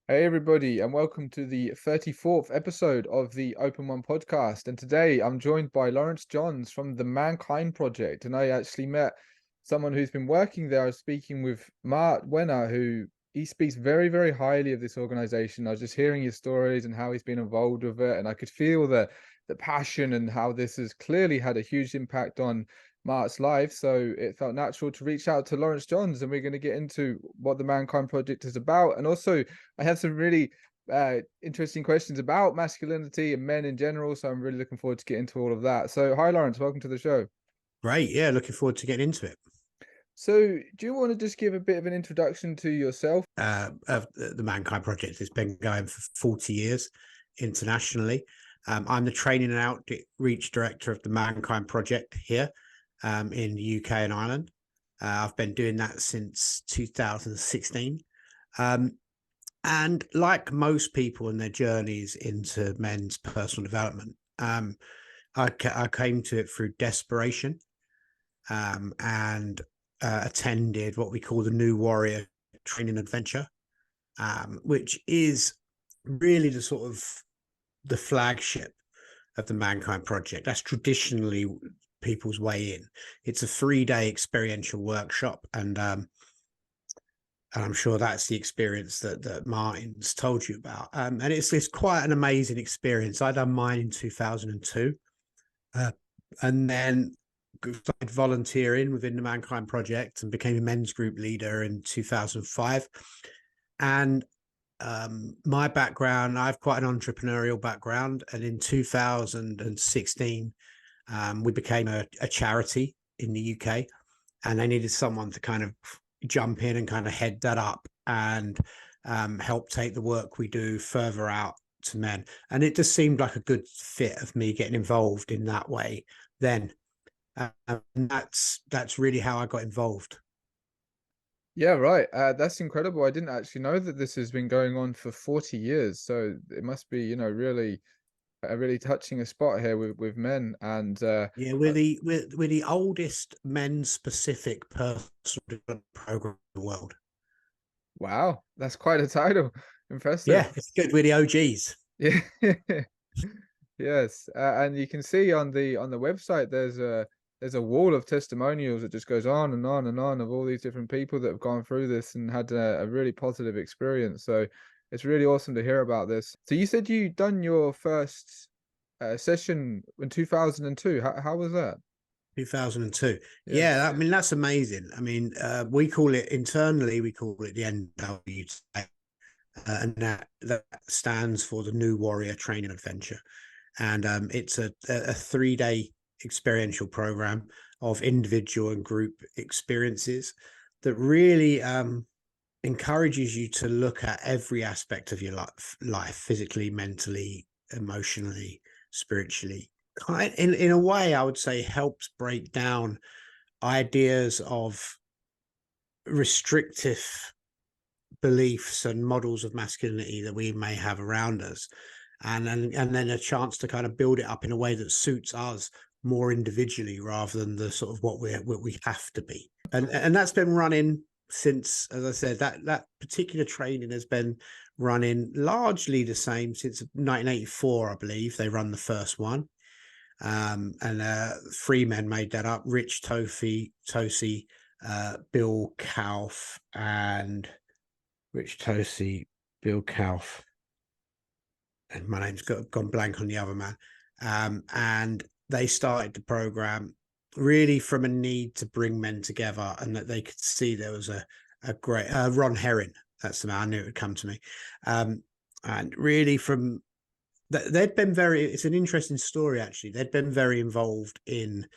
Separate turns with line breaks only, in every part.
Hey everybody, and welcome to the 34th episode of the Open One podcast. And today I'm joined by Laurence Johns from the Mankind Project. And I actually met someone who's been working there. I was speaking with Mart Wenner, who he speaks very, very highly of this organization. I was just hearing his stories and how he's been involved with it, and I could feel the passion and how this has clearly had a huge impact on Mark's life. So it felt natural to reach out to Laurence Johns, and we're going to get into what the Mankind Project is about. And also, I have some really interesting questions about masculinity and men in general. So I'm really looking forward to get into all of that. So, hi, Laurence. Welcome to the show.
Great. Yeah, looking forward to getting into it.
So, do you want to just give a bit of an introduction to yourself?
Of the Mankind Project has been going for 40 years internationally. I'm the training and outreach director of the Mankind Project here in the UK and Ireland. I've been doing that since 2016. And like most people in their journeys into men's personal development, I came to it through desperation and attended what we call the New Warrior Training Adventure, which is really the flagship of the Mankind Project. That's traditionally people's way in. It's a 3-day experiential workshop, and I'm sure that's the experience that Martin's told you about. And it's quite an amazing experience. I done mine in 2002, and then started volunteering within the Mankind Project and became a men's group leader in 2005. And my background, I have quite an entrepreneurial background, and in 2016 we became a charity in the UK, and they needed someone to kind of jump in and kind of head that up and help take the work we do further out to men. And it just seemed like a good fit of me getting involved in that way then. And that's really how I got involved.
Yeah, right. That's incredible. I didn't actually know that this has been going on for 40 years. So it must be, really really touching a spot here with men. And
Yeah, we're the oldest men specific personal development program in the world.
wow, that's quite a title.
Yeah,
Impressive.
it's good. We're the OGs.
Yeah. Yes, and you can see on the website there's a wall of testimonials that just goes on and on and on of all these different people that have gone through this and had a really positive experience. So it's really awesome to hear about this. So you said you done your first session in 2002. How was that?
2002.
Yeah.
Yeah, I mean that's amazing. I mean, we call it internally, we call it the NW, and that stands for the New Warrior Training Adventure. And it's a 3-day experiential program of individual and group experiences that really encourages you to look at every aspect of your life, physically, mentally, emotionally, spiritually. In a way, I would say helps break down ideas of restrictive beliefs and models of masculinity that we may have around us, and then a chance to kind of build it up in a way that suits us more individually rather than the sort of what we have to be. And that's been running since, as I said, that particular training has been running largely the same since 1984, I believe. They run the first one. And 3 men made that up: Rich Tosi, Bill Kauf, and Rich Tosi, Bill Kauf, and my name's gone blank on the other man. And they started the program really from a need to bring men together, and that they could see there was a great Ron Herring. That's the man. I knew it would come to me. And really from they'd been it's an interesting story, actually. They'd been very involved in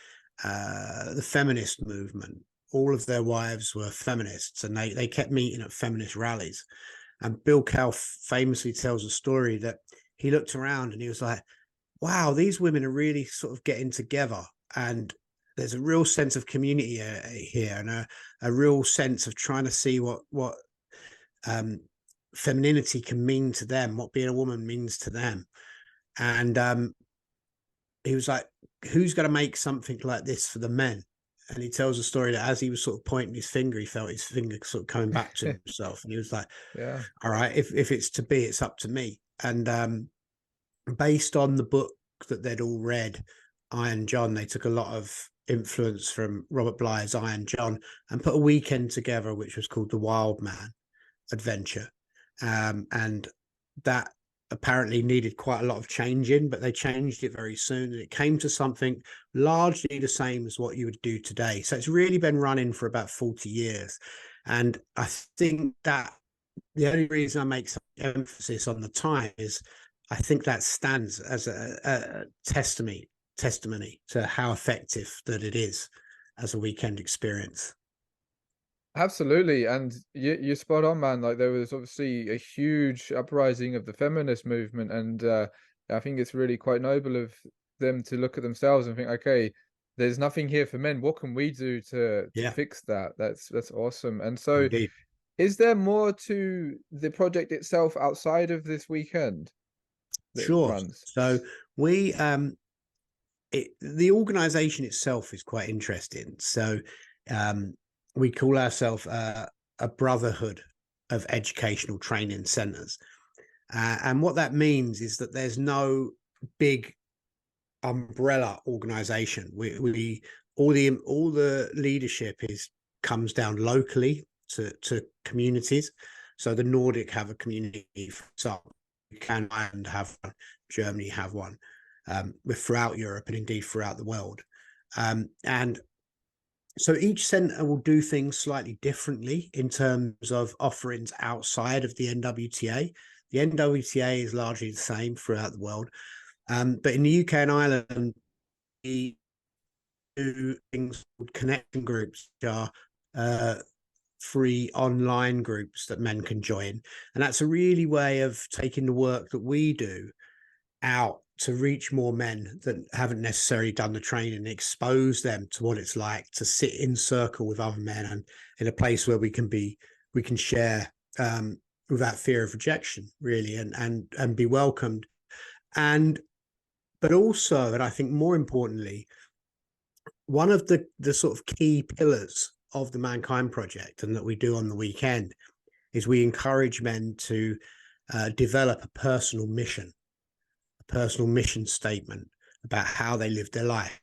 the feminist movement. All of their wives were feminists, and they kept meeting at feminist rallies. And Bill Kauf famously tells a story that he looked around and he was like, wow, these women are really sort of getting together, and there's a real sense of community here, and a real sense of trying to see what femininity can mean to them, what being a woman means to them. And he was like, who's going to make something like this for the men? And he tells a story that as he was sort of pointing his finger, he felt his finger sort of coming back to himself. And he was like,
Yeah.
all right, if it's to be, it's up to me. And based on the book that they'd all read, Iron John, they took a lot of influence from Robert Bly's Iron John and put a weekend together, which was called the Wild Man Adventure. And that apparently needed quite a lot of changing, but they changed it very soon. And it came to something largely the same as what you would do today. So it's really been running for about 40 years. And I think that the only reason I make some emphasis on the time is I think that stands as a testimony to how effective that it is as a weekend experience.
Absolutely, and you're spot on, man. Like there was obviously a huge uprising of the feminist movement, and I think it's really quite noble of them to look at themselves and think, okay, there's nothing here for men. What can we do to
Yeah,
fix that? That's awesome. And so,
indeed.
is there more to the project itself outside of this weekend that
Sure.
runs?
So we the organization itself is quite interesting. So we call ourselves a brotherhood of educational training centers. And what that means is that there's no big umbrella organization. We all the leadership comes down locally to communities. So the Nordic have a community, for example, can Ireland have one, Germany have one, throughout Europe and indeed throughout the world. And so each center will do things slightly differently in terms of offerings outside of the NWTA. The NWTA is largely the same throughout the world. But in the UK and Ireland, we do things called connection groups, which are free online groups that men can join. And that's a really way of taking the work that we do out to reach more men that haven't necessarily done the training, expose them to what it's like to sit in circle with other men and in a place where we can share without fear of rejection, really, and be welcomed. But also, and I think more importantly, one of the sort of key pillars of the Mankind Project and that we do on the weekend is we encourage men to develop a personal mission statement about how they live their life.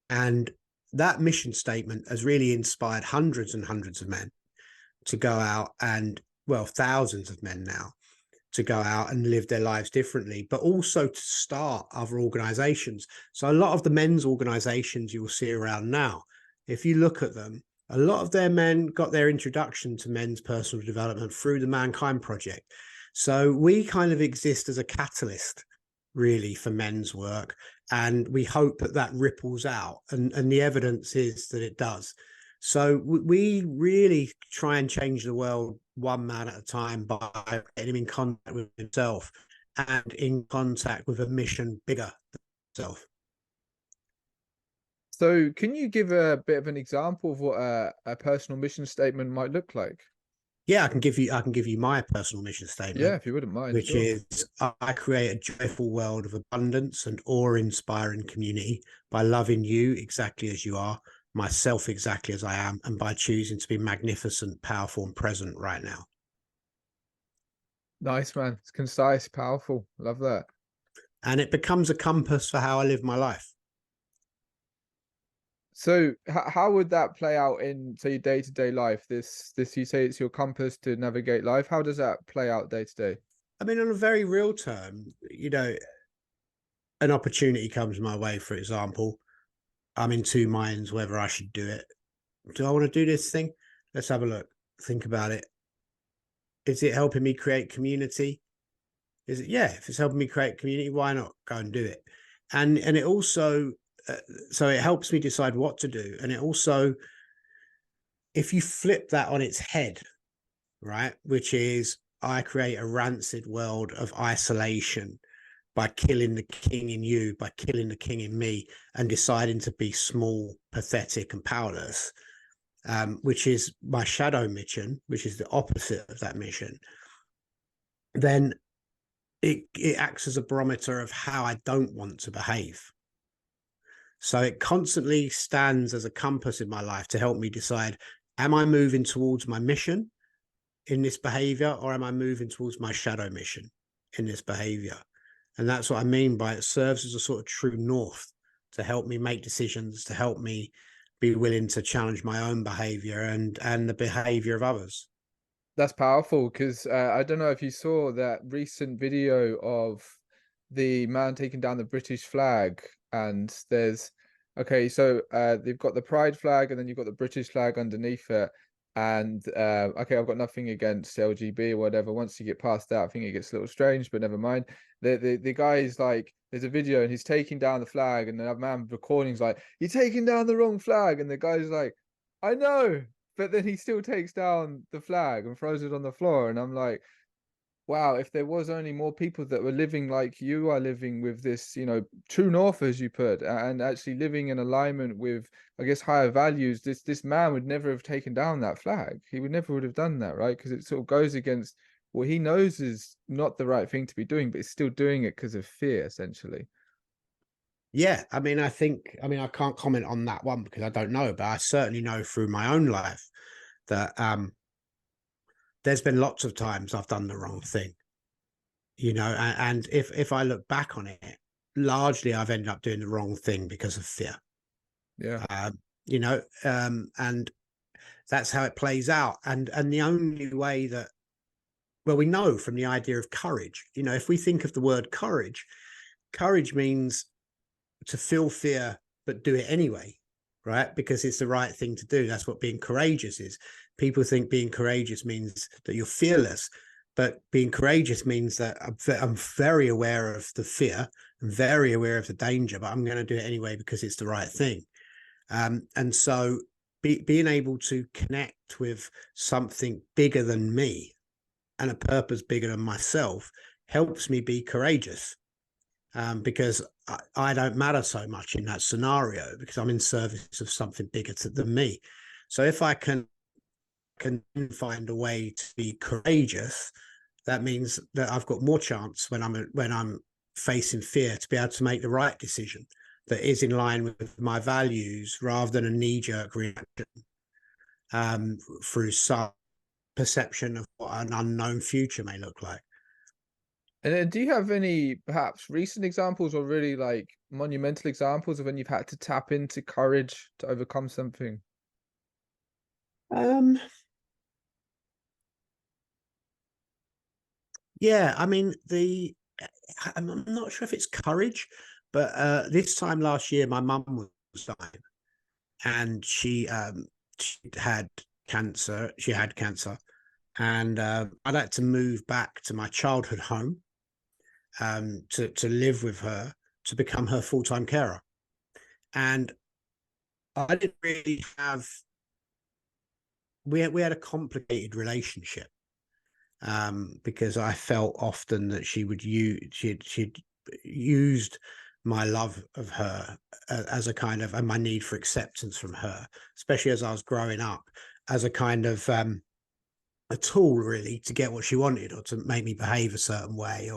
And that mission statement has really inspired hundreds and hundreds of men to go out and, well, thousands of men now to go out and live their lives differently, but also to start other organizations. So a lot of the men's organizations you will see around now, if you look at them, a lot of their men got their introduction to men's personal development through the Mankind Project. So we kind of exist as a catalyst, really, for men's work. And we hope that that ripples out. And the evidence is that it does. So we really try and change the world one man at a time by getting him in contact with himself and in contact with a mission bigger than himself.
So, can you give a bit of an example of what a personal mission statement might look like?
Yeah, I can give you my personal mission
Yeah,
statement,
if you wouldn't mind,
which
sure.
is I create a joyful world of abundance and awe-inspiring community by loving you exactly as you are, myself exactly as I am, and by choosing to be magnificent, powerful, and present right now.
Nice, man. It's concise, powerful. Love that.
And it becomes a compass for how I live my life.
So, how would that play out in, say, day-to-day life? This, you say it's your compass to navigate life. How does that play out day to day?
I mean, on a very real term, an opportunity comes my way, for example. I'm in two minds whether I should do it. Do I want to do this thing? Let's have a look. Think about it. Is it helping me create community? Is it? Yeah, if it's helping me create community, why not go and do it? And it also, so it helps me decide what to do. And it also, if you flip that on its head, right, which is I create a rancid world of isolation by killing the king in you, by killing the king in me, and deciding to be small, pathetic, and powerless, which is my shadow mission, which is the opposite of that mission, then it acts as a barometer of how I don't want to behave. So it constantly stands as a compass in my life to help me decide, am I moving towards my mission in this behavior, or am I moving towards my shadow mission in this behavior? And that's what I mean by it serves as a sort of true north to help me make decisions, to help me be willing to challenge my own behavior and the behavior of others.
That's powerful because I don't know if you saw that recent video of the man taking down the British flag, and there's okay, so they've got the pride flag and then you've got the British flag underneath it. And okay, I've got nothing against LGB or whatever. Once you get past that, I think it gets a little strange, but never mind. The guy is like, there's a video and he's taking down the flag, and the man recording's like, "You're taking down the wrong flag," and the guy's like, "I know." But then he still takes down the flag and throws it on the floor. And I'm like, wow, if there was only more people that were living like you are living with this, true north, as you put, and actually living in alignment with, I guess, higher values, this man would never have taken down that flag. He would have done that, right? Because it sort of goes against what he knows is not the right thing to be doing, but he's still doing it because of fear, essentially.
Yeah, I mean, I can't comment on that one because I don't know, but I certainly know through my own life that there's been lots of times I've done the wrong thing, and if I look back on it, largely I've ended up doing the wrong thing because of fear.
Yeah.
Um, and that's how it plays out. And the only way that, well, we know from the idea of courage, if we think of the word courage, courage means to feel fear but do it anyway, right? Because it's the right thing to do. That's what being courageous is. People think being courageous means that you're fearless, but being courageous means that I'm very aware of the fear, I'm very aware of the danger, but I'm going to do it anyway because it's the right thing. And so being able to connect with something bigger than me and a purpose bigger than myself helps me be courageous. Because I don't matter so much in that scenario because I'm in service of something bigger than me. So if I can find a way to be courageous, that means that I've got more chance when I'm facing fear to be able to make the right decision that is in line with my values rather than a knee-jerk reaction through some perception of what an unknown future may look like.
And then do you have any perhaps recent examples or really like monumental examples of when you've had to tap into courage to overcome something?
Yeah, I mean, I'm not sure if it's courage, but this time last year, my mum was dying, and she had cancer. She had cancer, and I'd had to move back to my childhood home to live with her, to become her full-time carer. And I didn't really have. We had a complicated relationship because I felt often that she'd used my love of her as a kind of, and my need for acceptance from her, especially as I was growing up, as a kind of a tool really to get what she wanted or to make me behave a certain way.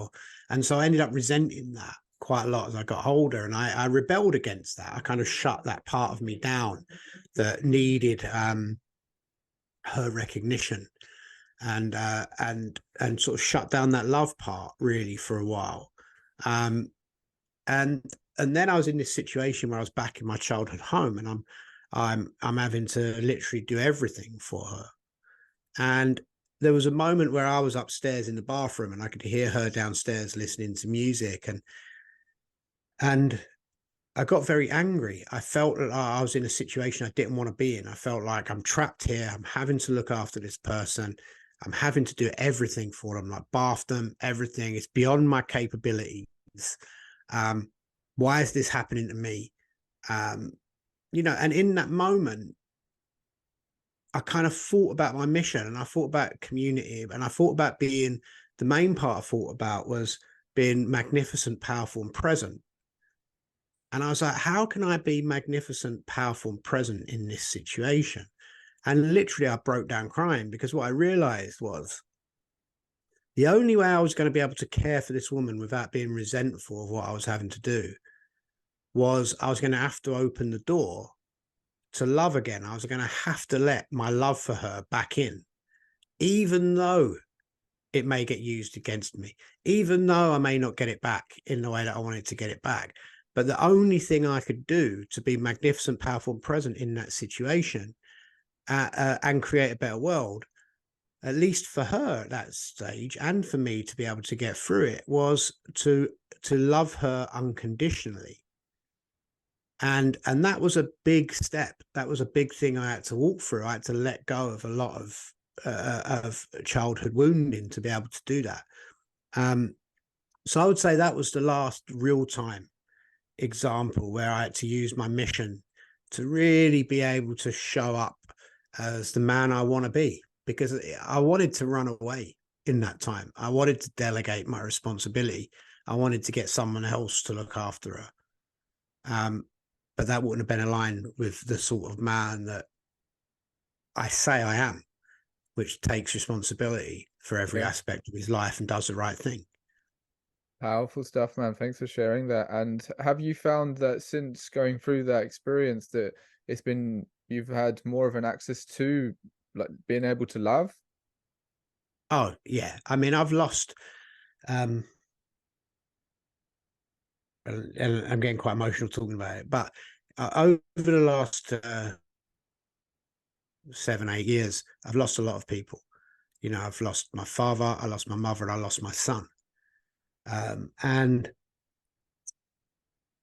And so I ended up resenting that quite a lot as I got older, and I rebelled against that. I kind of shut that part of me down that needed her recognition, and sort of shut down that love part really for a while. And then I was in this situation where I was back in my childhood home, and I'm having to literally do everything for her. And there was a moment where I was upstairs in the bathroom and I could hear her downstairs listening to music, and I got very angry. I felt that I was in a situation I didn't want to be in. I felt like I'm trapped here. I'm having to look after this person. I'm having to do everything for them, like bath them, everything. It's beyond my capabilities. Why is this happening to me? And in that moment, I kind of thought about my mission, and I thought about community, and I thought about being, the main part I thought about was being magnificent, powerful, and present. And I was like, how can I be magnificent, powerful, and present in this situation? And literally, I broke down crying because what I realized was the only way I was going to be able to care for this woman without being resentful of what I was having to do was I was going to have to open the door to love again. I was going to have to let my love for her back in, even though it may get used against me, even though I may not get it back in the way that I wanted to get it back. But the only thing I could do to be magnificent, powerful, and present in that situation and create a better world, at least for her at that stage, and for me to be able to get through it, was to love her unconditionally. And that was a big step. That was a big thing I had to walk through. I had to let go of a lot of childhood wounding to be able to do that. So I would say that was the last real time example where I had to use my mission to really be able to show up as the man I want to be, because I wanted to run away in that time. I wanted to delegate my responsibility. I wanted to get someone else to look after her. But that wouldn't have been aligned with the sort of man that I say I am, which takes responsibility for every
Yeah.
aspect of his life and does the right thing.
Powerful stuff, man. Thanks for sharing that. And have you found that since going through that experience that you've had more of an access to like being able to love?
Oh, yeah. I mean, I've lost, and I'm getting quite emotional talking about it, but over the last 7, 8 years, I've lost a lot of people. You know, I've lost my father, I lost my mother, and I lost my son. And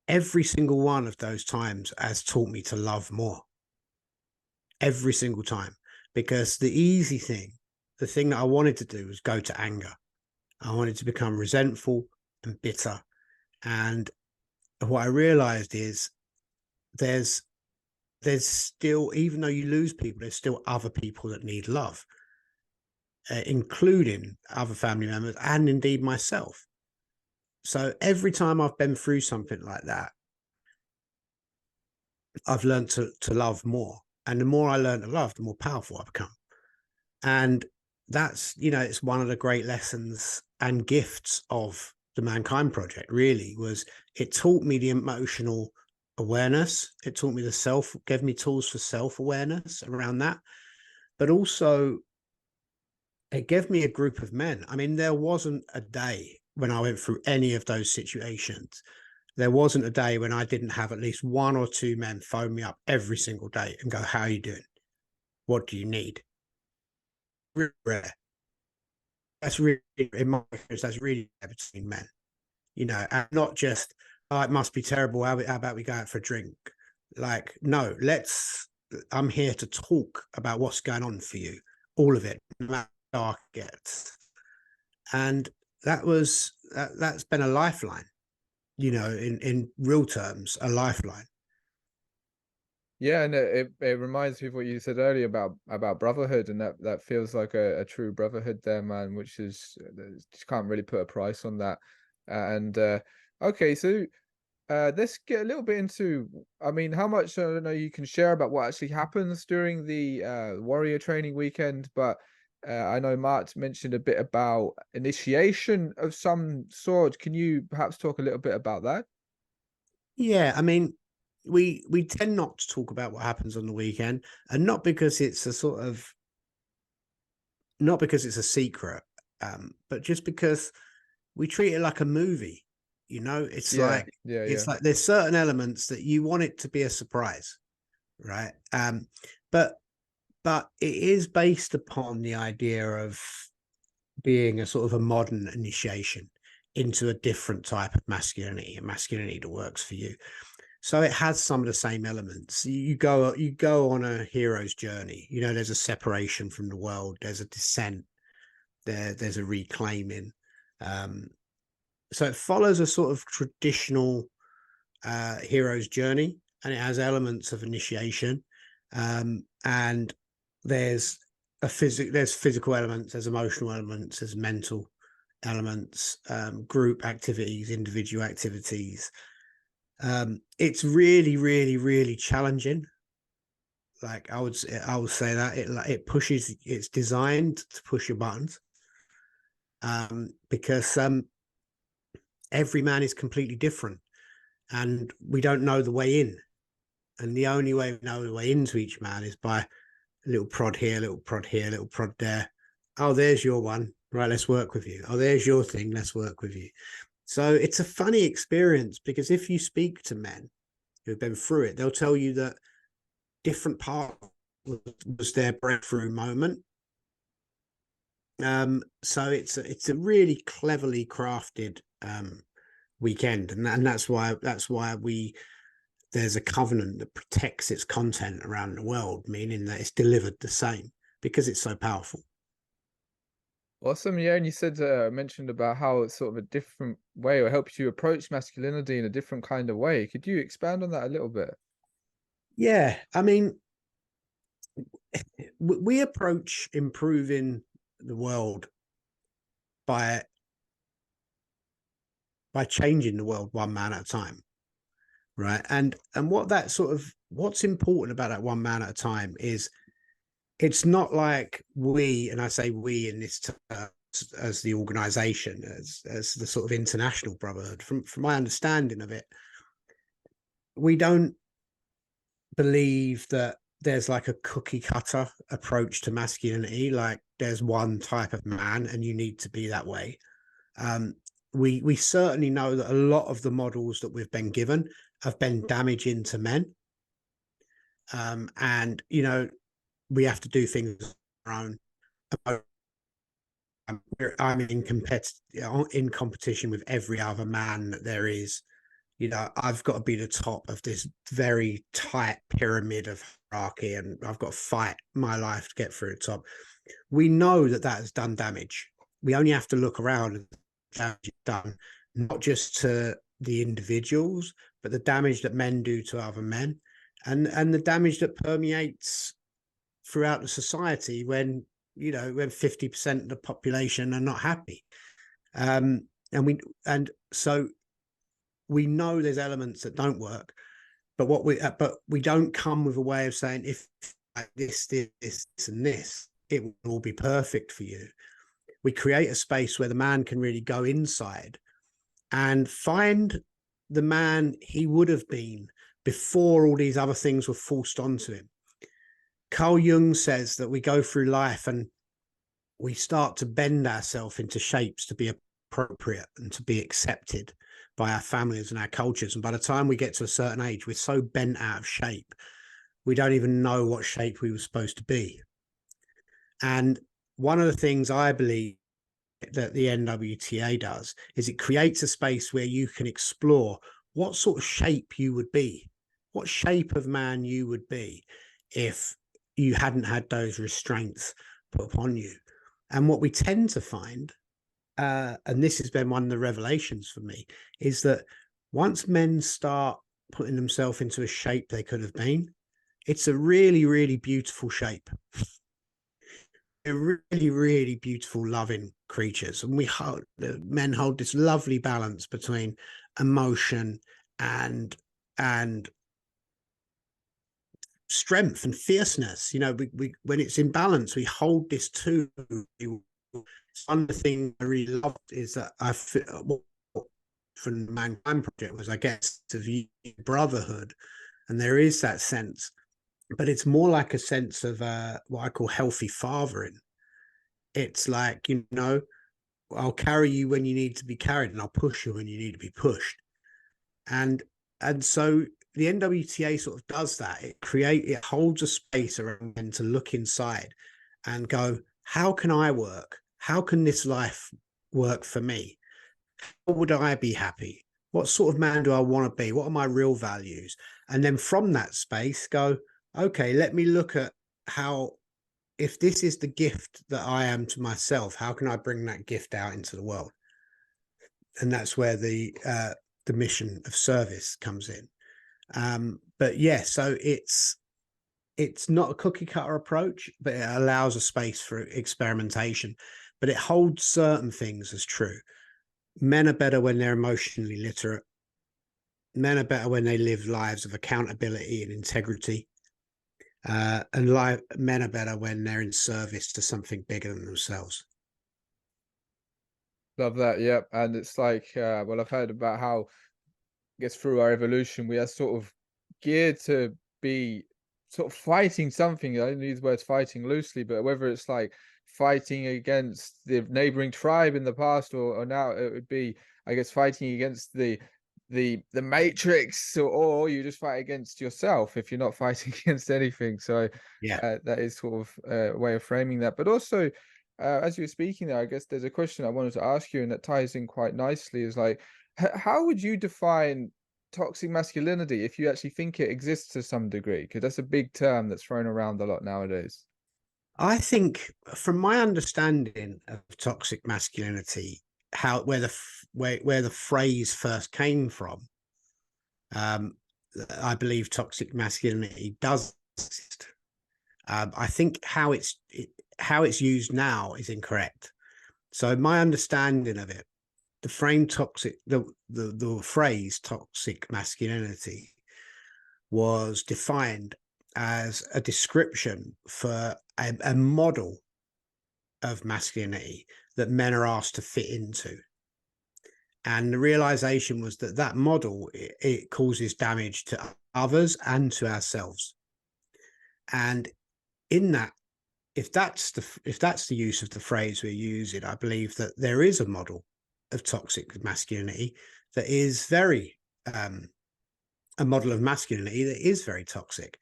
every single one of those times has taught me to love more. Every single time. Because the thing that I wanted to do was go to anger. I wanted to become resentful and bitter. And what I realized is there's still, even though you lose people, there's still other people that need love, including other family members and indeed myself. So every time I've been through something like that, I've learned to love more. And the more I learn to love, the more powerful I become. And that's, you know, it's one of the great lessons and gifts of the Mankind Project, really, was it taught me the emotional awareness. It taught me gave me tools for self-awareness around that. But also it gave me a group of men. I mean, there wasn't a day when I went through any of those situations. There wasn't a day when I didn't have at least one or two men phone me up every single day and go, "How are you doing? What do you need?" Really rare. That's really, in my experience, that's really rare between men, you know, and not just, "Oh, it must be terrible. How about we go out for a drink?" Like, no, I'm here to talk about what's going on for you, all of it, no matter how dark it gets. And that's been a lifeline, you know, in real terms, a lifeline.
Yeah, and it reminds me of what you said earlier about brotherhood, and that feels like a true brotherhood there, man, which is just can't really put a price on that. And okay, so let's get a little bit into, I mean, how much I don't know you can share about what actually happens during the warrior training weekend, but I know Mart mentioned a bit about initiation of some sort. Can you perhaps talk a little bit about that?
Yeah, I mean, we tend not to talk about what happens on the weekend, and not because it's a secret, but just because we treat it like a movie. You know,
Yeah, yeah, yeah.
it's like there's certain elements that you want it to be a surprise, right? But it is based upon the idea of being a sort of a modern initiation into a different type of masculinity, a masculinity that works for you. So it has some of the same elements. You go on a hero's journey. You know, there's a separation from the world. There's a descent. There's a reclaiming. So it follows a sort of traditional hero's journey, and it has elements of initiation. And there's there's physical elements, there's emotional elements, there's mental elements, group activities, individual activities. It's really, really, really challenging. Like I would say that it pushes. It's designed to push your buttons, because every man is completely different, and we don't know the way in. And the only way we know the way into each man is by a little prod here, a little prod here, a little prod there. Oh, there's your one. Right, let's work with you. Oh, there's your thing. Let's work with you. So it's a funny experience, because if you speak to men who've been through it, they'll tell you that different part was their breakthrough moment. So it's a really cleverly crafted weekend, and that's why there's a covenant that protects its content around the world, meaning that it's delivered the same because it's so powerful.
Awesome. Yeah, and you said mentioned about how it's sort of a different way, or helps you approach masculinity in a different kind of way. Could you expand on that a little bit?
Yeah, I mean, we approach improving the world by changing the world one man at a time, right? And what's important about that one man at a time is, it's not like we, and I say we in this term, as the organization, as the sort of international brotherhood, from my understanding of it, we don't believe that there's like a cookie cutter approach to masculinity, like there's one type of man and you need to be that way. We certainly know that a lot of the models that we've been given have been damaging to men, and we have to do things on our own. I'm in competition with every other man that there is. I've got to be the top of this very tight pyramid of hierarchy, and I've got to fight my life to get through the top. We know that has done damage. We only have to look around, and damage is done, not just to the individuals, but the damage that men do to other men, and the damage that permeates throughout the society when 50% of the population are not happy. And so we know there's elements that don't work, but we don't come with a way of saying, if this, and this, it will all be perfect for you. We create a space where the man can really go inside and find the man he would have been before all these other things were forced onto him. Carl Jung says that we go through life and we start to bend ourselves into shapes to be appropriate and to be accepted by our families and our cultures. And by the time we get to a certain age, we're so bent out of shape, we don't even know what shape we were supposed to be. And one of the things I believe that the NWTA does is it creates a space where you can explore what sort of shape you would be, what shape of man you would be if you hadn't had those restraints put upon you. And what we tend to find, and this has been one of the revelations for me, is that once men start putting themselves into a shape they could have been, it's a really, really beautiful shape. They're really, really beautiful, loving creatures. And men hold this lovely balance between emotion and strength and fierceness. We when it's in balance, we hold this too. One of the things I really loved is that I feel from the Mankind Project was, I guess, to view brotherhood, and there is that sense, but it's more like a sense of what I call healthy fathering. It's like, I'll carry you when you need to be carried, and I'll push you when you need to be pushed. And so the NWTA sort of does that. It holds a space around men to look inside and go, how can I work? How can this life work for me? How would I be happy? What sort of man do I want to be? What are my real values? And then from that space go, okay, let me look at how, if this is the gift that I am to myself, how can I bring that gift out into the world? And that's where the mission of service comes in. But yeah, so it's not a cookie cutter approach, but it allows a space for experimentation, but it holds certain things as true. Men are better when they're emotionally literate. Men are better when they live lives of accountability and integrity. And men are better when they're in service to something bigger than themselves.
Love that. Yep. And it's like, well, I've heard about how guess through our evolution, we are sort of geared to be sort of fighting something. I don't use words fighting loosely, but whether it's like fighting against the neighboring tribe in the past, or now it would be, I guess, fighting against the matrix, or you just fight against yourself if you're not fighting against anything. So
Yeah.
that is sort of a way of framing that. But also, as you were speaking there, I guess there's a question I wanted to ask you, and that ties in quite nicely. Is like, how would you define toxic masculinity if you actually think it exists to some degree? Because that's a big term that's thrown around a lot nowadays.
I think, from my understanding of toxic masculinity, how where the phrase first came from, um, I believe toxic masculinity does exist. I think how it's used now is incorrect. So my understanding of it, the phrase toxic masculinity was defined as a description for a model of masculinity that men are asked to fit into. And the realization was that that model, it causes damage to others and to ourselves. And in that, if that's the use of the phrase we're using, I believe that there is a model of toxic masculinity that is very a model of masculinity that is very toxic,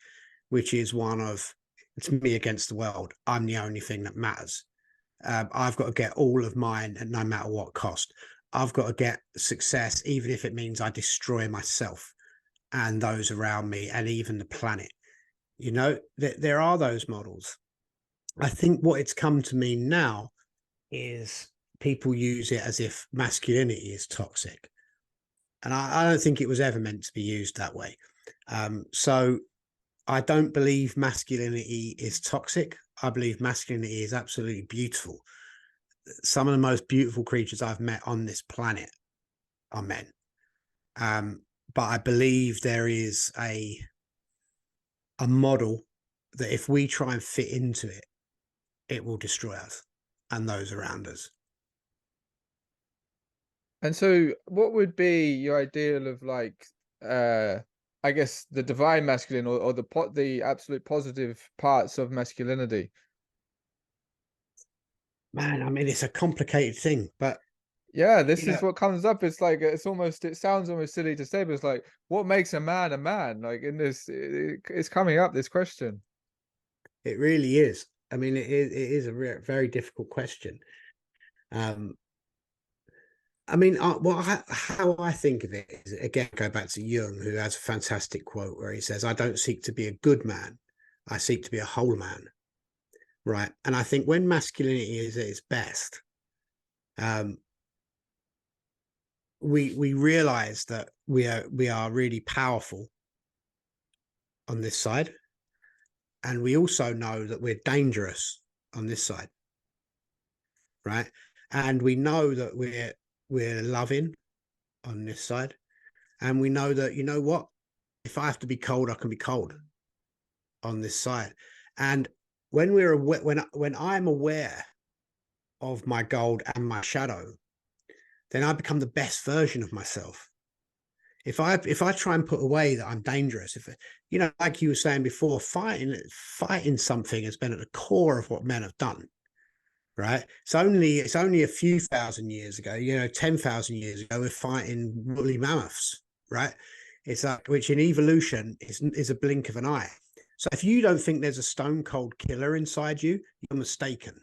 which is one of, it's me against the world. I'm the only thing that matters. I've got to get all of mine, and no matter what cost. I've got to get success, even if it means I destroy myself and those around me and even the planet. You know, there are those models. I think what it's come to mean now is people use it as if masculinity is toxic. And I don't think it was ever meant to be used that way. So I don't believe masculinity is toxic. I believe masculinity is absolutely beautiful. Some of the most beautiful creatures I've met on this planet are men. But I believe there is a model that if we try and fit into it, it will destroy us and those around us.
And so, what would be your ideal of like, I guess, the divine masculine, or the absolute positive parts of masculinity?
Man, I mean, it's a complicated thing, but
Yeah, this
you
is
know,
what comes up. It's like it sounds almost silly to say, but it's like, what makes a man a man? Like in this, it's coming up, this question.
it really is. I mean, it is a very difficult question. Um, I mean, how I think of it is, again, go back to Jung, who has a fantastic quote where he says, "I don't seek to be a good man, I seek to be a whole man." Right. And I think when masculinity is at its best, um, we realize that we are really powerful on this side, and we also know that we're dangerous on this side, right? And we know that we're loving on this side, and we know that, you know what, if I have to be cold, I can be cold on this side. And when we're aware, when I'm aware of my gold and my shadow, then I become the best version of myself. If I try and put away that I'm dangerous, if, you know, like you were saying before, fighting something has been at the core of what men have done, right? It's only a few thousand years ago, 10,000 years ago, we're fighting woolly mammoths, right? It's like, which in evolution is a blink of an eye. So if you don't think there's a stone cold killer inside you, you're mistaken,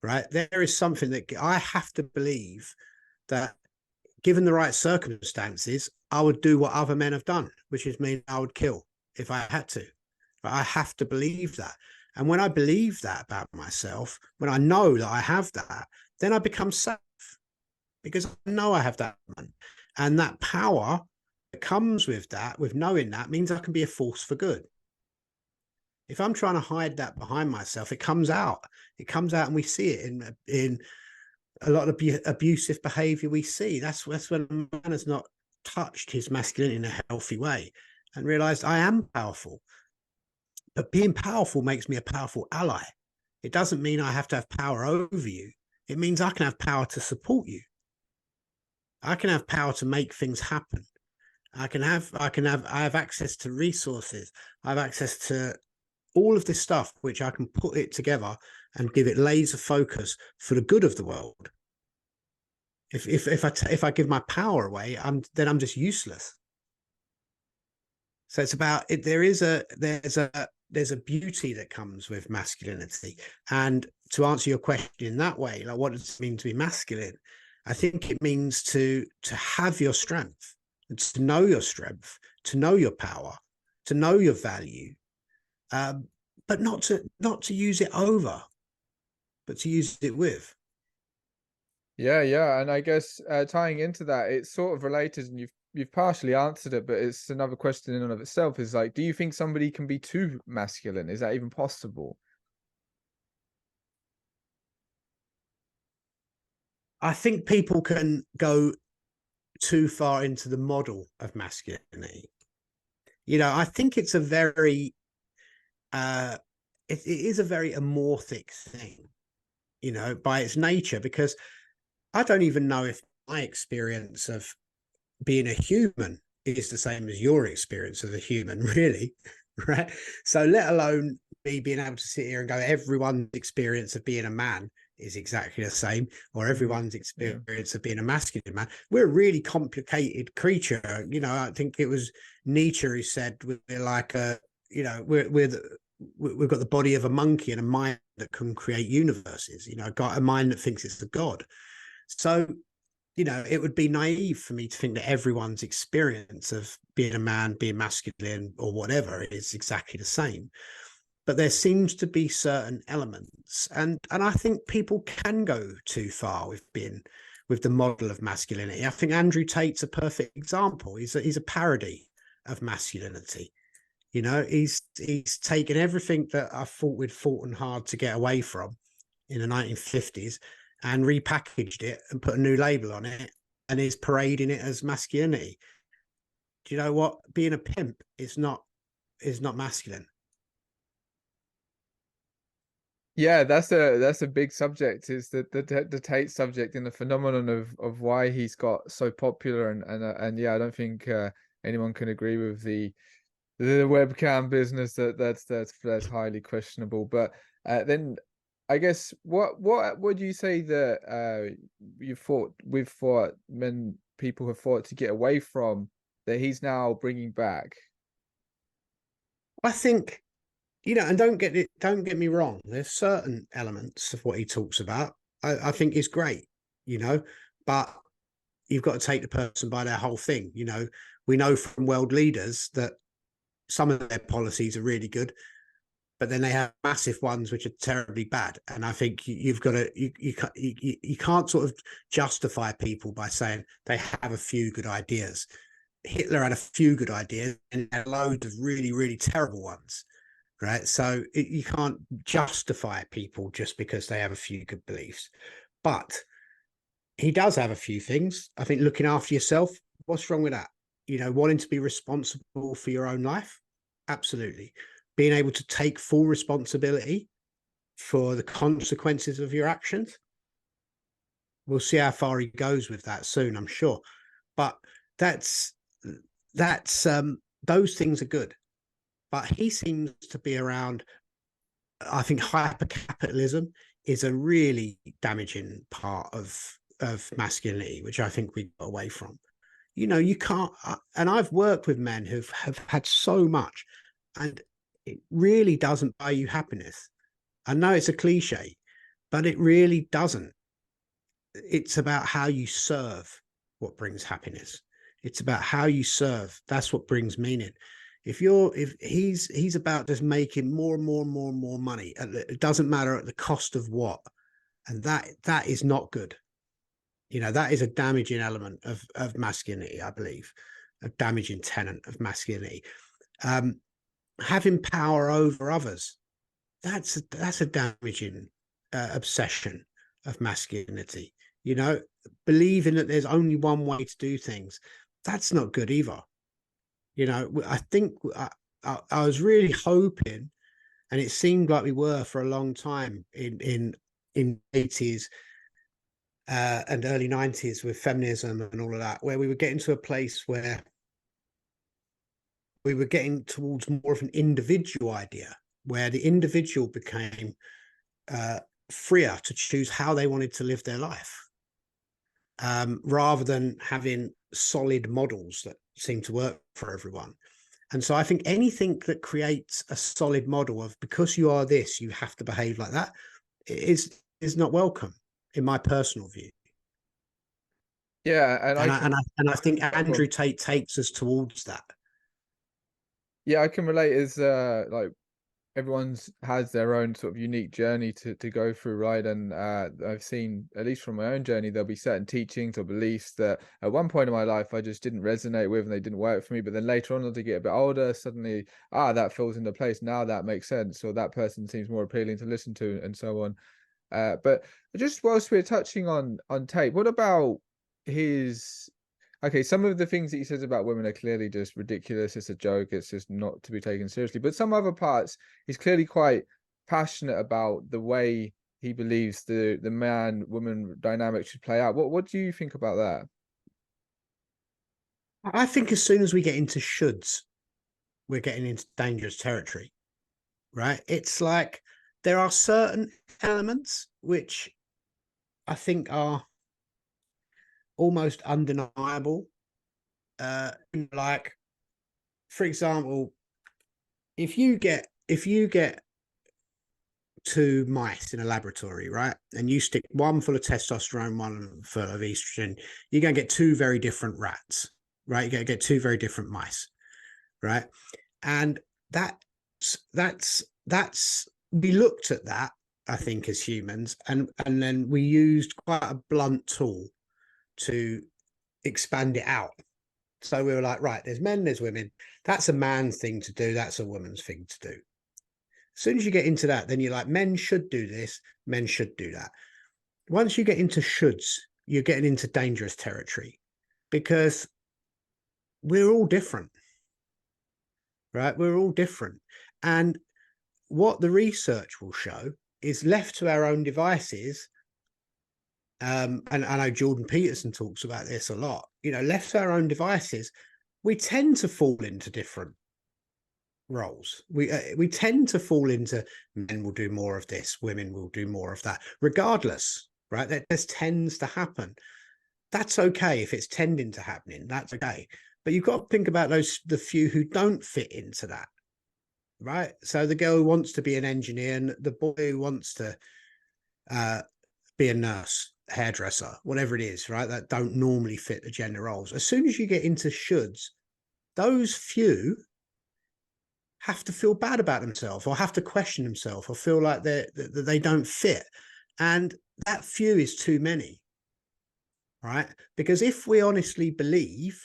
right? There is something that I have to believe, that given the right circumstances, I would do what other men have done, which is mean I would kill if I had to. But I have to believe that. And when I believe that about myself, when I know that I have that, then I become safe, because I know I have that. And that power that comes with that, with knowing that, means I can be a force for good. If I'm trying to hide that behind myself, it comes out. It comes out, and we see it in a lot of abusive behavior we see. That's when a man has not touched his masculinity in a healthy way and realized, I am powerful. But being powerful makes me a powerful ally. It doesn't mean I have to have power over you. It means I can have power to support you. I can have power to make things happen. I have access to resources. I have access to all of this stuff, which I can put it together and give it laser focus for the good of the world. If I give my power away, then I'm just useless. So it's about it. There's a beauty that comes with masculinity. And to answer your question in that way, like what does it mean to be masculine? I think it means to have your strength, to know your strength, to know your power, to know your value, but not to use it over, but to use it with.
Yeah, and I guess tying into that, it's sort of related, and you've partially answered it, but it's another question in and of itself. Is like, do you think somebody can be too masculine? Is that even possible?
I think people can go too far into the model of masculinity. I think it's a very it is a very amorphic thing, by its nature, because I don't even know if my experience of being a human is the same as your experience of a human, really, right? So let alone me being able to sit here and go, everyone's experience of being a man is exactly the same, or everyone's experience of being a masculine man. We're a really complicated creature. I think it was Nietzsche who said we're like we've got the body of a monkey and a mind that can create universes. Got a mind that thinks it's the god. So it would be naive for me to think that everyone's experience of being a man, being masculine, or whatever is exactly the same. But there seems to be certain elements, and I think people can go too far with the model of masculinity. I think Andrew Tate's a perfect example. He's a parody of masculinity. He's taken everything that I thought we'd fought and hard to get away from in the 1950s and repackaged it and put a new label on it, and is parading it as masculinity. Do you know what? Being a pimp is not masculine.
Yeah, that's a big subject. Is the Tate subject and the phenomenon of why he's got so popular, and yeah, I don't think anyone can agree with the webcam business. That's highly questionable. But then I guess what would you say that we've fought men people have fought to get away from that he's now bringing back?
I think, and don't get me wrong. There's certain elements of what he talks about I think is great, but you've got to take the person by their whole thing. We know from world leaders that some of their policies are really good, but then they have massive ones which are terribly bad. And I think you've got to you can't sort of justify people by saying they have a few good ideas. Hitler had a few good ideas and had loads of really, really terrible ones, right? So you can't justify people just because they have a few good beliefs. But he does have a few things. I think looking after yourself, what's wrong with that? Wanting to be responsible for your own life, absolutely. Being able to take full responsibility for the consequences of your actions. We'll see how far he goes with that soon, I'm sure. But that's those things are good. But he seems to be around. I think hypercapitalism is a really damaging part of masculinity, which I think we got away from. You can't, and I've worked with men who have had so much, and it really doesn't buy you happiness. I know it's a cliche, but it really doesn't. It's about how you serve what brings happiness. It's about how you serve. That's what brings meaning. If he's about just making more and more and more and more money, it doesn't matter at the cost of what, and that is not good. That is a damaging element of masculinity, I believe, a damaging tenet of masculinity. Having power over others, that's a damaging obsession of masculinity. Believing that there's only one way to do things, that's not good either. I think I was really hoping, and it seemed like we were for a long time in 80s and early 90s with feminism and all of that, where we were getting to a place where we were getting towards more of an individual idea, where the individual became freer to choose how they wanted to live their life, rather than having solid models that seem to work for everyone. And so I think anything that creates a solid model of, because you are this, you have to behave like that, is not welcome, in my personal view.
Yeah, and
I think
go
Andrew
on.
Tate takes us towards that.
Yeah, I can relate as like everyone's has their own sort of unique journey to go through, right? And I've seen, at least from my own journey, there'll be certain teachings or beliefs that at one point in my life I just didn't resonate with and they didn't work for me. But then later on, as I get a bit older, suddenly, that falls into place. Now that makes sense, or that person seems more appealing to listen to, and so on. But just whilst we're touching on Tate, what about his? Okay, some of the things that he says about women are clearly just ridiculous. It's a joke. It's just not to be taken seriously. But some other parts, he's clearly quite passionate about the way he believes the man-woman dynamic should play out. What do you think about that?
I think as soon as we get into shoulds, we're getting into dangerous territory, right? It's like there are certain elements which I think are almost undeniable. Like, for example, if you get two mice in a laboratory, right, and you stick one full of testosterone, one full of estrogen, you're going to get two very different rats, right? You're going to get two very different mice, right? And that's we looked at that, I think, as humans, and then we used quite a blunt tool to expand it out. So we were like, right, there's men, there's women. That's a man's thing to do. That's a woman's thing to do. As soon as you get into that, then you're like, men should do this, men should do that. Once you get into shoulds, you're getting into dangerous territory, because we're all different, right? We're all different. And what the research will show is, left to our own devices, and I know Jordan Peterson talks about this a lot, left to our own devices, we tend to fall into different roles. We tend to fall into, men will do more of this, women will do more of that, regardless, right? That just tends to happen. That's okay if it's tending to happening, that's okay. But you've got to think about the few who don't fit into that, right? So the girl who wants to be an engineer, and the boy who wants to be a nurse, hairdresser, whatever it is, right? That don't normally fit the gender roles. As soon as you get into shoulds, those few have to feel bad about themselves, or have to question themselves, or feel like they don't fit. And that few is too many, right? Because if we honestly believe,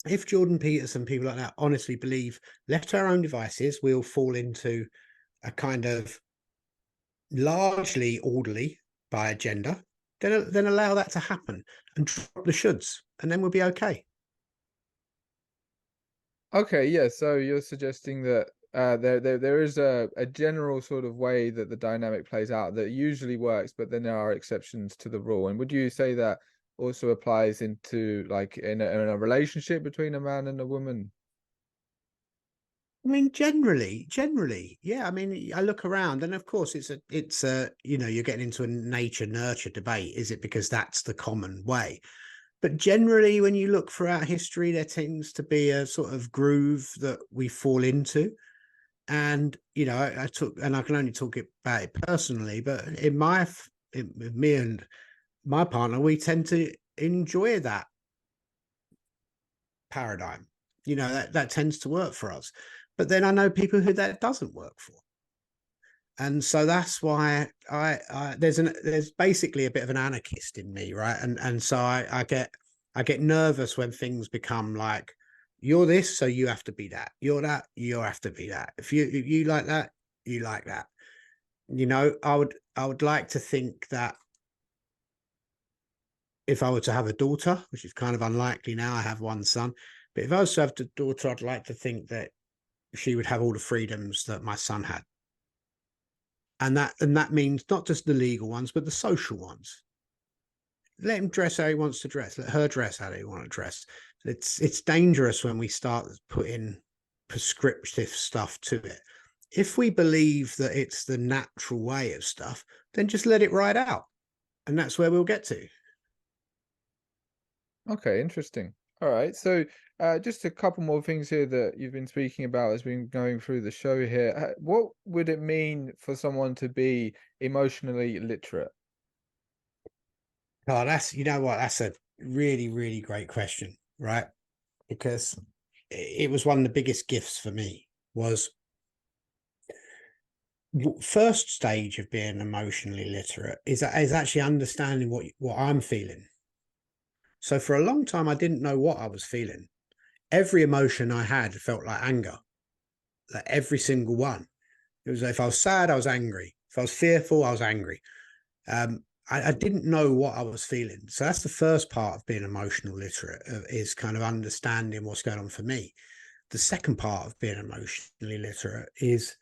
if Jordan Peterson, people like that, honestly believe, left to our own devices, we'll fall into a kind of largely orderly by agenda, then allow that to happen and drop the shoulds, and then we'll be okay.
Okay, yeah. So you're suggesting that there is a general sort of way that the dynamic plays out that usually works, but then there are exceptions to the rule. And would you say that also applies into, like, in a relationship between a man and a woman?
I mean, generally, yeah. I mean, I look around, and of course, it's a you're getting into a nature nurture debate. Is it because that's the common way? But generally, when you look throughout history, there tends to be a sort of groove that we fall into. And I took, and I can only talk about it personally, but with me and my partner, we tend to enjoy that paradigm. That tends to work for us. But then I know people who that doesn't work for, and so that's why there's basically a bit of an anarchist in me, right? And so I get nervous when things become like, you're this, so you have to be that. You're that, you have to be that. If you like that, you like that. I would like to think that if I were to have a daughter, which is kind of unlikely now, I have one son, but if I was to have a daughter, I'd like to think that she would have all the freedoms that my son had. And that means not just the legal ones, but the social ones. Let him dress how he wants to dress. Let her dress how they want to dress. It's dangerous when we start putting prescriptive stuff to it. If we believe that it's the natural way of stuff, then just let it ride out. And that's where we'll get to.
Okay, interesting. All right. So, just a couple more things here that you've been speaking about as we've been going through the show here. What would it mean for someone to be emotionally literate?
Oh, that's, you know what, that's a really, really great question, right? Because it was one of the biggest gifts for me was first stage of being emotionally literate is actually understanding what I'm feeling. So for a long time, I didn't know what I was feeling. Every emotion I had felt like anger, like every single one. It was, if I was sad, I was angry. If I was fearful, I was angry. I didn't know what I was feeling. So that's the first part of being emotional literate, is kind of understanding what's going on for me. The second part of being emotionally literate is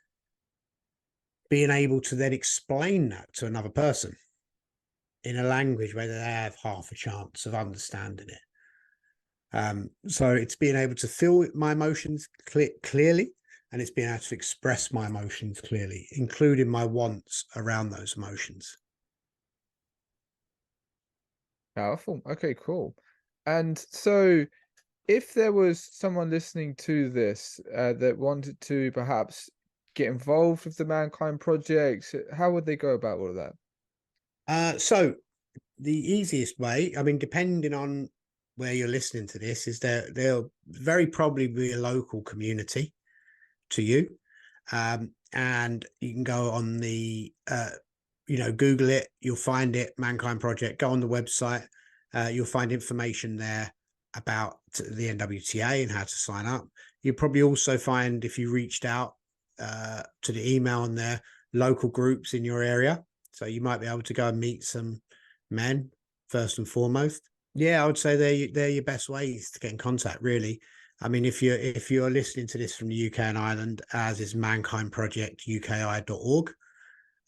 being able to then explain that to another person in a language where they have half a chance of understanding it. So it's being able to feel my emotions clearly, and it's being able to express my emotions clearly, including my wants around those emotions.
Powerful. Okay, cool. And so, if there was someone listening to this that wanted to perhaps get involved with the Mankind Project, how would they go about all of that?
So the easiest way, I mean, depending on where you're listening to this, is there'll very probably be a local community to you. And you can go on the, Google it, you'll find it, Mankind Project, go on the website, you'll find information there about the NWTA and how to sign up. You'll probably also find, if you reached out to the email on there, local groups in your area. So you might be able to go and meet some men first and foremost. Yeah, I would say they're your best ways to get in contact, really. I mean, if you're listening to this from the UK and Ireland, as is Mankind Project UKI.org.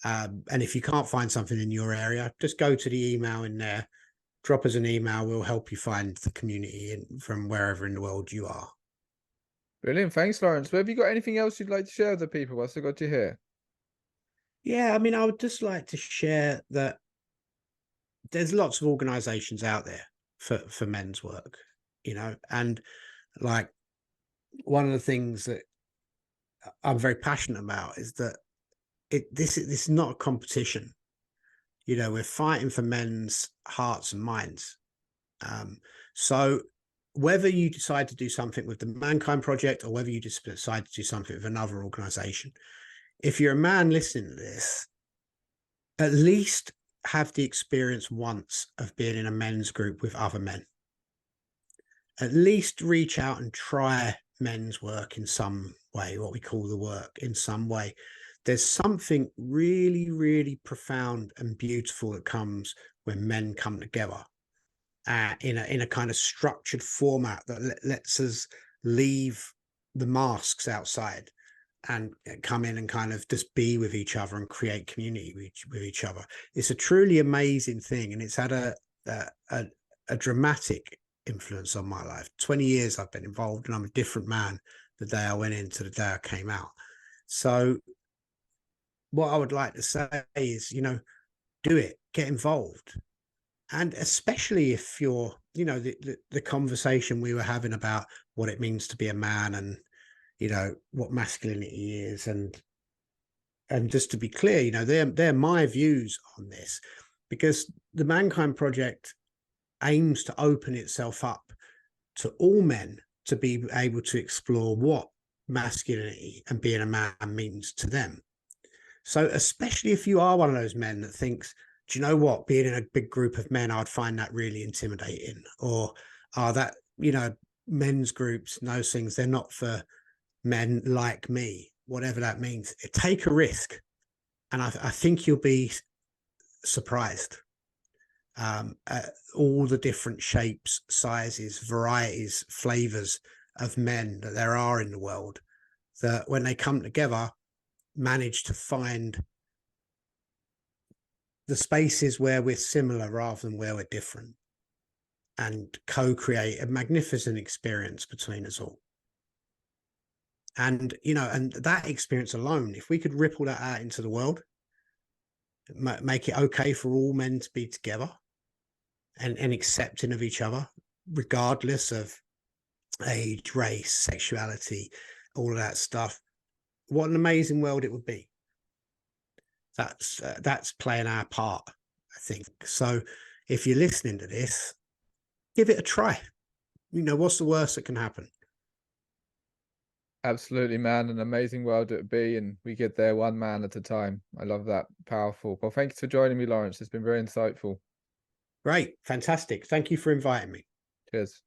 And if you can't find something in your area, just go to the email in there, drop us an email. We'll help you find the community from wherever in the world you are.
Brilliant. Thanks, Laurence. Well, have you got anything else you'd like to share with the people whilst I got you here?
Yeah, I mean, I would just like to share that there's lots of organizations out there for men's work, and like one of the things that I'm very passionate about is that this is not a competition. We're fighting for men's hearts and minds. So whether you decide to do something with the Mankind Project or whether you just decide to do something with another organization, if you're a man listening to this, at least have the experience once of being in a men's group with other men. At least reach out and try men's work in some way, what we call the work in some way. There's something really, really profound and beautiful that comes when men come together in a kind of structured format that lets us leave the masks outside and come in and kind of just be with each other and create community with each other. It's a truly amazing thing, and it's had a dramatic influence on my life. 20 years I've been involved, and I'm a different man the day I went in to the day I came out. So what I would like to say is, do it, get involved. And especially if you're, the conversation we were having about what it means to be a man and, what masculinity is. And just to be clear, they're my views on this, because the Mankind Project aims to open itself up to all men to be able to explore what masculinity and being a man means to them. So especially if you are one of those men that thinks, do you know what, being in a big group of men, I'd find that really intimidating, or that, men's groups and those things, they're not for men like me, whatever that means. Take a risk. And I think you'll be surprised at all the different shapes, sizes, varieties, flavors of men that there are in the world, that when they come together, manage to find the spaces where we're similar rather than where we're different, and co-create a magnificent experience between us all. And, and that experience alone, if we could ripple that out into the world, make it okay for all men to be together and accepting of each other, regardless of age, race, sexuality, all of that stuff, what an amazing world it would be. That's playing our part, I think. So if you're listening to this, give it a try. What's the worst that can happen?
Absolutely, man. An amazing world it would be, and we get there one man at a time. I love that. Powerful. Well, thank you for joining me, Laurence. It's been very insightful.
Great. Fantastic. Thank you for inviting me.
Cheers.